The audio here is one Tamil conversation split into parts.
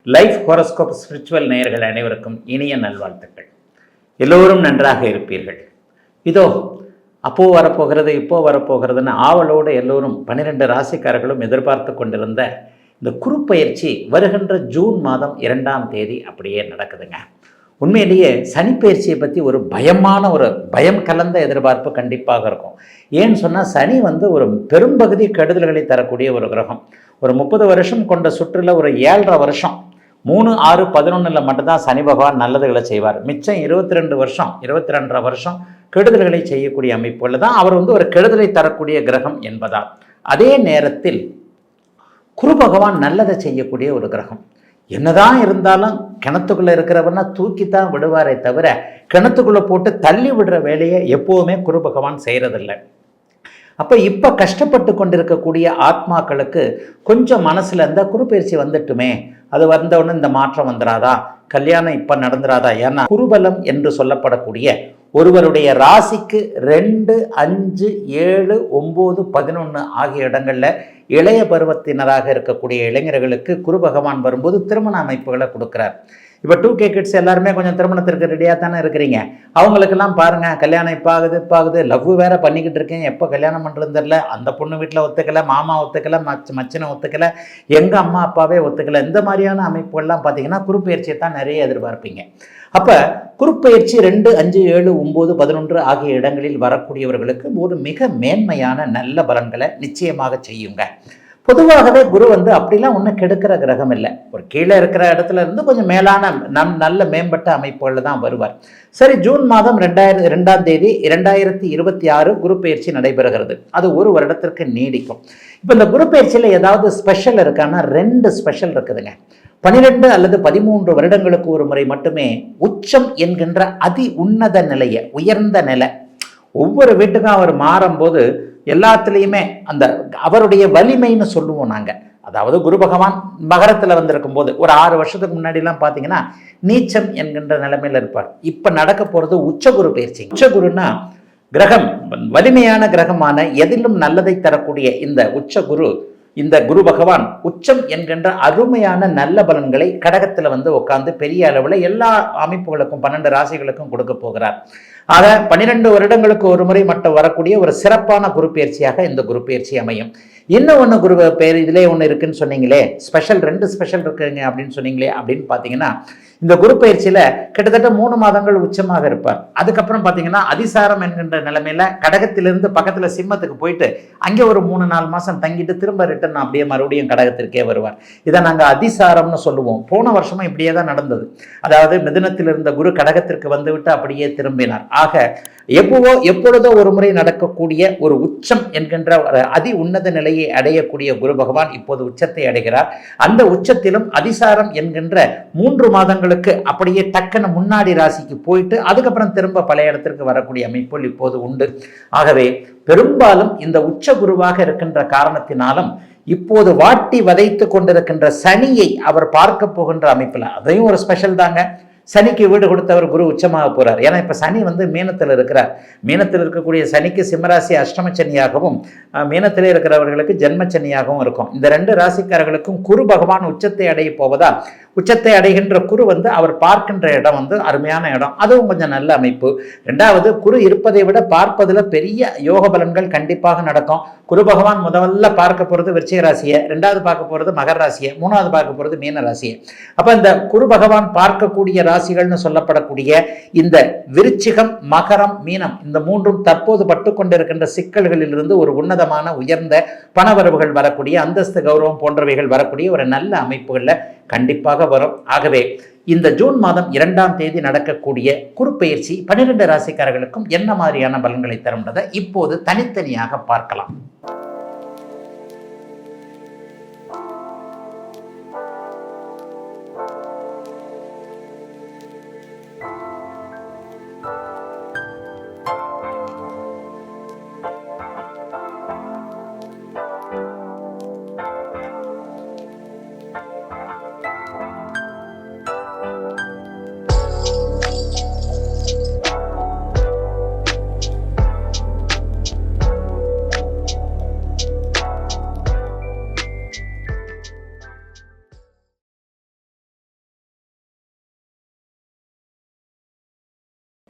லைஃப் ஹோரோஸ்கோப் ஸ்பிரிச்சுவல் நேயர்கள் அனைவருக்கும் இனிய நல்வாழ்த்துக்கள். எல்லோரும் நன்றாக இருப்பீர்கள். இதோ அப்போ வரப்போகிறது, இப்போ வரப்போகிறதுன்னு ஆவலோடு எல்லோரும் 12 ராசிக்காரர்களும் எதிர்பார்த்து கொண்டிருந்த இந்த குருப்பெயர்ச்சி வருகின்ற ஜூன் மாதம் 2ஆம் தேதி அப்படியே நடக்குதுங்க. உண்மையிலேயே சனிப்பெயர்ச்சியை பற்றி ஒரு பயம் கலந்த எதிர்பார்ப்பு கண்டிப்பாக இருக்கும். ஏன்னு சொன்னால் சனி ஒரு பெரும்பகுதி கெடுதல்களை தரக்கூடிய ஒரு கிரகம். ஒரு 30 வருஷம் கொண்ட சுற்றில் ஒரு 7.5 வருஷம் 3, 6, 11 மட்டும்தான் சனி பகவான் நல்லதுகளை செய்வார். மிச்சம் 22 வருஷம் 22.5 வருஷம் கெடுதல்களை செய்யக்கூடிய அமைப்புகளில் தான் அவர் ஒரு கெடுதலை தரக்கூடிய கிரகம் என்பதால். அதே நேரத்தில் குரு பகவான் நல்லதை செய்யக்கூடிய ஒரு கிரகம். என்னதான் இருந்தாலும் கிணத்துக்குள்ளே இருக்கிறவன்னா தூக்கித்தான் விடுவாரே தவிர கிணத்துக்குள்ளே போட்டு தள்ளி விடுற வேலையை எப்போவுமே குரு பகவான் செய்கிறதில்லை. அப்போ இப்போ கஷ்டப்பட்டு கொண்டிருக்கக்கூடிய ஆத்மாக்களுக்கு கொஞ்சம் மனசில் இருந்தால் குருப்பெயர்ச்சி வந்துட்டுமே, அது வந்தவுடனே இந்த மாற்றம் வந்துடாதா, கல்யாணம் இப்போ நடந்துடாதா? ஏன்னா குருபலம் என்று சொல்லப்படக்கூடிய ஒருவருடைய ராசிக்கு 2, 5, 7, 9, 11 ஆகிய இடங்களில் இளைய பருவத்தினராக இருக்கக்கூடிய இளைஞர்களுக்கு குரு பகவான் வரும்போது திருமண அமைப்புகளை கொடுக்குறார். இப்போ 2K கிட்ஸ் எல்லாருமே கொஞ்சம் திருமணத்திற்கு ரெடியாக தானே இருக்கிறீங்க. அவங்களுக்கெல்லாம் பாருங்கள், கல்யாணம் இப்போ ஆகுது, லவ் வேறு பண்ணிக்கிட்டு இருக்கேன், எப்போ கல்யாணம் பண்ணுறது தெரியல, அந்த பொண்ணு வீட்டில் ஒத்துக்கலை, மாமா ஒத்துக்கலை, மச்சனை ஒத்துக்கலை, எங்கள் அம்மா அப்பாவே ஒத்துக்கலை. இந்த மாதிரியான அமைப்புகள்லாம் பார்த்தீங்கன்னா குருப்பெயர்ச்சியை தான் நிறைய எதிர்பார்ப்பீங்க. அப்போ குருப்பெயர்ச்சி 2, 5, 7, 9, 11 ஆகிய இடங்களில் வரக்கூடியவர்களுக்கு ஒரு மிக மேன்மையான நல்ல பலன்களை நிச்சயமாக செய்யுங்க. பொதுவாகவே குரு அப்படிலாம் ஒன்றும் கெடுக்கிற கிரகம் இல்லை. ஒரு கீழே இருக்கிற இடத்துல இருந்து கொஞ்சம் மேலான நல்ல மேம்பட்ட அமைப்புகளில் தான் வருவார். சரி, ஜூன் மாதம் 2ஆம் தேதி 2026 குரு பயிற்சி நடைபெறுகிறது. அது ஒரு வருடத்திற்கு நீடிக்கும். இப்போ இந்த குரு பயிற்சியில் ஏதாவது ஸ்பெஷல் இருக்கான்னா 2 ஸ்பெஷல் இருக்குதுங்க. 12 அல்லது 13 வருடங்களுக்கு ஒரு முறை மட்டுமே உச்சம் என்கின்ற அதி உன்னத நிலையை, உயர்ந்த நிலை, ஒவ்வொரு வீட்டுக்கும் அவர் மாறும்போது எல்லாத்துலேயுமே அந்த அவருடைய வலிமைன்னு சொல்லுவோம் நாங்கள். அதாவது குரு பகவான் மகரத்தில் வந்திருக்கும் போது ஒரு 6 வருஷத்துக்கு முன்னாடிலாம் பார்த்தீங்கன்னா நீச்சம் என்கின்ற நிலைமையில் இருப்பார். இப்போ நடக்க போகிறது உச்சகுரு பயிற்சி. உச்சகுருன்னா கிரகம், வலிமையான கிரகமான எதிலும் நல்லதை தரக்கூடிய இந்த குரு பகவான் உச்சம் என்கின்ற அருமையான நல்ல பலன்களை கடகத்தில் உட்கார்ந்து பெரிய அளவில் எல்லா அமைப்புகளுக்கும் 12 ராசிகளுக்கும் கொடுக்க போகிறார். ஆக 12 வருடங்களுக்கு ஒரு முறை மட்டும் வரக்கூடிய ஒரு சிறப்பான குரு பயிற்சியாக இந்த குரு பயிற்சி அமையும். இன்னும் ஒன்று குரு பேர் இதிலே ஒன்று இருக்குன்னு சொன்னீங்களே, ஸ்பெஷல் 2 ஸ்பெஷல் இருக்குங்க அப்படின்னு சொன்னீங்களே அப்படின்னு பார்த்தீங்கன்னா, இந்த குரு பயிற்சியில் கிட்டத்தட்ட 3 மாதங்கள் உச்சமாக இருப்பார். அதுக்கப்புறம் பார்த்தீங்கன்னா அதிசாரம் என்கின்ற நிலைமையில கடகத்திலிருந்து பக்கத்தில் சிம்மத்துக்கு போயிட்டு அங்கே ஒரு 3-4 மாதம் தங்கிட்டு திரும்ப ரிட்டர்ன் அப்படியே மறுபடியும் கடகத்திற்கே வருவார். இதை நாங்கள் அதிசாரம்னு சொல்லுவோம். போன வருஷமும் இப்படியே தான் நடந்தது. அதாவது மிதுனத்தில் இருந்த குரு கடகத்திற்கு வந்துவிட்டு அப்படியே திரும்பினார். ஆக எப்பொழுதோ ஒரு முறை நடக்கக்கூடிய ஒரு உச்சம் என்கின்ற அதி உன்னத நிலையை அடையக்கூடிய குரு பகவான் இப்போது உச்சத்தை அடைகிறார். அந்த உச்சத்திலும் அதிசாரம் என்கின்ற 3 மாதங்களுக்கு அப்படியே டக்குன்னு முன்னாடி ராசிக்கு போயிட்டு அதுக்கப்புறம் திரும்ப பழைய இடத்திற்கு வரக்கூடிய அமைப்புகள் இப்போது உண்டு. ஆகவே பெரும்பாலும் இந்த உச்ச குருவாக இருக்கின்ற காரணத்தினாலும் இப்போது வாட்டி வதைத்து கொண்டிருக்கின்ற சனியை அவர் பார்க்க போகின்ற அமைப்பில் அதையும் ஒரு ஸ்பெஷல் தாங்க. சனிக்கு வீடு கொடுத்தவர் குரு உச்சமாக போகிறார். ஏன்னா இப்போ சனி மீனத்தில் இருக்கிறார். மீனத்தில் இருக்கக்கூடிய சனிக்கு சிம்மராசி அஷ்டம சனியாகவும் மீனத்திலே இருக்கிறவர்களுக்கு ஜென்மச்சனியாகவும் இருக்கும். இந்த 2 ராசிக்காரர்களுக்கும் குரு பகவான் உச்சத்தை அடைய போவதால் உச்சத்தை அடைகின்ற குரு அவர் பார்க்கின்ற இடம் அருமையான இடம். அதுவும் கொஞ்சம் நல்ல அமைப்பு. 2வது, குரு இருப்பதை விட பார்ப்பதில் பெரிய யோக பலன்கள் கண்டிப்பாக நடக்கும். குரு பகவான் முதல்ல பார்க்க போகிறது விருச்சிக ராசியை, 2வது பார்க்க போகிறது மகர ராசியை, 3வது பார்க்க போகிறது மீன ராசியை. அப்போ இந்த குரு பகவான் பார்க்கக்கூடிய ராசிகள்னு சொல்லப்படக்கூடிய இந்த விருச்சிகம், மகரம், மீனம் இந்த 3ம் தற்போது பட்டு கொண்டிருக்கின்ற சிக்கல்களில் இருந்து ஒரு உன்னதமான உயர்ந்த பணவரவுகள் வரக்கூடிய, அந்தஸ்து கௌரவம் போன்றவைகள் வரக்கூடிய ஒரு நல்ல அமைப்புகளில் கண்டிப்பாக வரும். ஆகவே இந்த ஜூன் மாதம் 2ஆம் தேதி நடக்கக்கூடிய குருப்பெயர்ச்சி 12 ராசிக்காரர்களுக்கும் என்ன மாதிரியான பலன்களை தரும்ன்றதை இப்போது தனித்தனியாக பார்க்கலாம்.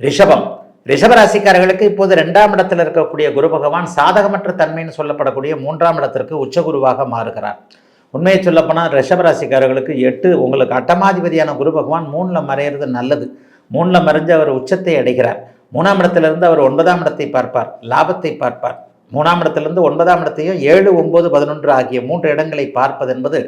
ரிஷபம். ரிஷபராசிக்காரர்களுக்கு இப்போது 2ஆம் இடத்தில் இருக்கக்கூடிய குரு பகவான் சாதகமற்ற தன்மைன்னு சொல்லப்படக்கூடிய 3ஆம் இடத்திற்கு உச்சகுருவாக மாறுகிறார். உண்மையை சொல்லப்போனால் ரிஷபராசிக்காரர்களுக்கு 8 உங்களுக்கு அட்டமாதிபதியான குரு பகவான் 3ல் மறையிறது நல்லது. 3ல் மறைஞ்சு அவர் உச்சத்தை அடைகிறார். 3ஆம் இடத்திலிருந்து அவர் 9ஆம் இடத்தை பார்ப்பார், லாபத்தை பார்ப்பார். 3ஆம் இடத்திலிருந்து 9ஆம் இடத்தையும் 7, 9, 11 ஆகிய 3 இடங்களை பார்ப்பது என்பது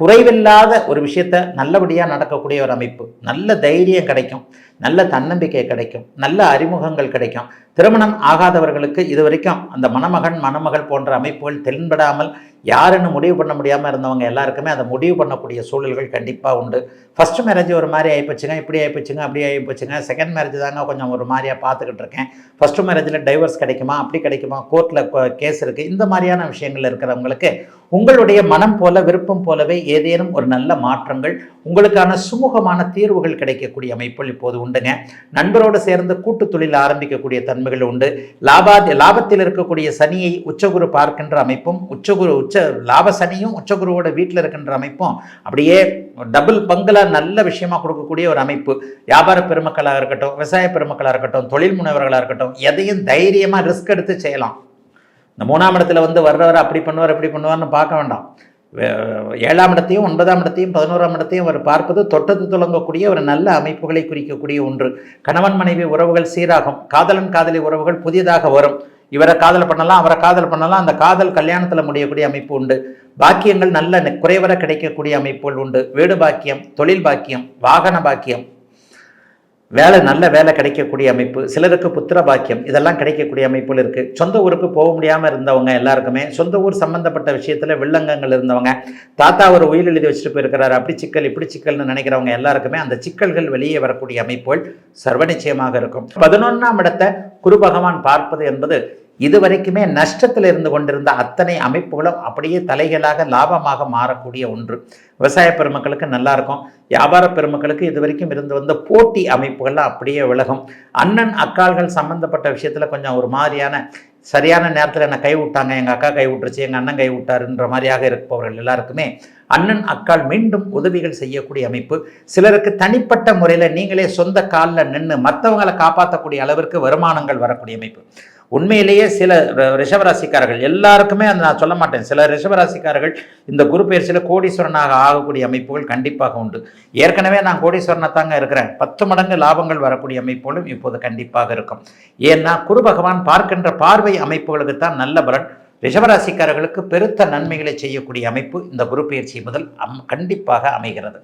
குறைவில்லாத ஒரு விஷயத்த நல்லபடியாக நடக்கக்கூடிய ஒரு அமைப்பு. நல்ல தைரியம் கிடைக்கும், நல்ல தன்னம்பிக்கை கிடைக்கும், நல்ல அறிமுகங்கள் கிடைக்கும். திருமணம் ஆகாதவர்களுக்கு இது வரைக்கும் அந்த மணமகன் மணமகள் போன்ற அமைப்புகள் தென்படாமல் யாருன்னு முடிவு பண்ண முடியாமல் இருந்தவங்க எல்லாருக்குமே அதை முடிவு பண்ணக்கூடிய சூழல்கள் கண்டிப்பாக உண்டு. ஃபஸ்ட்டு மேரேஜ் ஒரு மாதிரி ஆகிப்போச்சுங்க, இப்படி ஆகிப்போச்சுங்க, அப்படி ஆகிப்போச்சுங்க. செகண்ட் மேரேஜ் தாங்க கொஞ்சம் ஒரு மாதிரியாக பார்த்துக்கிட்டு இருக்கேன். ஃபஸ்ட்டு மேரேஜில் டைவர்ஸ் கிடைக்குமா, அப்படி கிடைக்குமா, கோர்ட்டில் கேஸ் இருக்குது, இந்த மாதிரியான விஷயங்கள் இருக்கிறவங்களுக்கு உங்களுடைய மனம் போல விருப்பம் போலவே ஏதேனும் ஒரு நல்ல மாற்றங்கள் உங்களுக்கான சுமூகமான தீர்வுகள் கிடைக்கக்கூடிய அமைப்புகள் இப்போது உண்டுங்க. நண்பரோடு சேர்ந்து கூட்டு தொழில் ஆரம்பிக்கக்கூடிய தன்மைகள் உண்டு. லாபத்தில் இருக்கக்கூடிய சனியை உச்சகுரு பார்க்கின்ற அமைப்பும், லாப சனியும் உச்சகுருவோட வீட்டில் இருக்கின்ற அமைப்பும் அப்படியே டபுள் பங்களா நல்ல விஷயமா கொடுக்கக்கூடிய ஒரு அமைப்பு. வியாபார பெருமக்களாக இருக்கட்டும், விவசாய பெருமக்களாக இருக்கட்டும், தொழில் முனைவர்களாக இருக்கட்டும், எதையும் தைரியமாக ரிஸ்க் எடுத்து செய்யலாம். இந்த 3ஆம் இடத்துல வர்றவர் அப்படி பண்ணுவார் இப்படி பண்ணுவார்னு பார்க்க வேண்டாம். 7ஆம் இடத்தையும் 9ஆம் இடத்தையும் 11ஆம் இடத்தையும் அவர் பார்ப்பது தொட்டது துளங்கக்கூடிய ஒரு நல்ல அமைப்புகளை குறிக்கக்கூடிய ஒன்று. கணவன் மனைவி உறவுகள் சீராகும். காதலன் காதலி உறவுகள் புதியதாக வரும். இவரை காதல் பண்ணலாம், அவரை காதல் பண்ணலாம். அந்த காதல் கல்யாணத்தில் முடியக்கூடிய அமைப்பு உண்டு. பாக்கியங்கள் நல்ல குறைவர கிடைக்கக்கூடிய அமைப்புகள் உண்டு. வீடு பாக்கியம், தொழில் பாக்கியம், வாகன பாக்கியம், நல்ல வேலை கிடைக்கக்கூடிய அமைப்பு, சிலருக்கு புத்திர பாக்கியம், இதெல்லாம் கிடைக்கக்கூடிய அமைப்புகள் இருக்குது. சொந்த ஊருக்கு போக முடியாமல் இருந்தவங்க எல்லாருக்குமே சொந்த ஊர் சம்மந்தப்பட்ட விஷயத்தில் வில்லங்கங்கள் இருந்தவங்க, தாத்தா ஒரு உயிர் எழுதி வச்சுட்டு போயிருக்கிறார், அப்படி சிக்கல் இப்படி சிக்கல்னு நினைக்கிறவங்க எல்லாருக்குமே அந்த சிக்கல்கள் வெளியே வரக்கூடிய அமைப்புகள் சர்வ நிச்சயமாக இருக்கும். 11ஆம் இடத்தை குரு பகவான் பார்ப்பது என்பது இதுவரைக்குமே நஷ்டத்தில் இருந்து கொண்டிருந்த அத்தனை அமைப்புகளும் அப்படியே தலைகளாக லாபமாக மாறக்கூடிய ஒன்று. விவசாய பெருமக்களுக்கு நல்லா இருக்கும். வியாபார பெருமக்களுக்கு இதுவரைக்கும் இருந்து வந்த போட்டி அமைப்புகள்லாம் அப்படியே விலகும். அண்ணன் அக்கால்கள் சம்பந்தப்பட்ட விஷயத்தில் கொஞ்சம் ஒரு மாதிரியான சரியான நேரத்தில் என்னை கை விட்டாங்க, எங்கள் அக்கா கை விட்டுருச்சு, எங்கள் அண்ணன் கை விட்டாருன்ற மாதிரியாக இருப்பவர்கள் எல்லாருக்குமே அண்ணன் அக்கால் மீண்டும் உதவிகள் செய்யக்கூடிய அமைப்பு. சிலருக்கு தனிப்பட்ட முறையில் நீங்களே சொந்த காலில் நின்று மற்றவங்களை காப்பாற்றக்கூடிய அளவிற்கு வருமானங்கள் வரக்கூடிய அமைப்பு. உண்மையிலேயே சில ரிஷபராசிக்காரர்கள் எல்லாருக்குமே அந்த நான் சொல்ல மாட்டேன், சில ரிஷபராசிக்காரர்கள் இந்த குரு பயிற்சியில் கோடீஸ்வரனாக ஆகக்கூடிய அமைப்புகள் கண்டிப்பாக உண்டு. ஏற்கனவே நான் கோடீஸ்வரனாக இருக்கிறேன். 10 மடங்கு லாபங்கள் வரக்கூடிய அமைப்புகளும் இப்போது கண்டிப்பாக இருக்கும். ஏன்னா குரு பகவான் பார்க்கின்ற பார்வை அமைப்புகளுக்கு தான் நல்ல பலன். ரிஷபராசிக்காரர்களுக்கு பெருத்த நன்மைகளை செய்யக்கூடிய அமைப்பு இந்த குரு பயிற்சி முதல் கண்டிப்பாக அமைகிறது.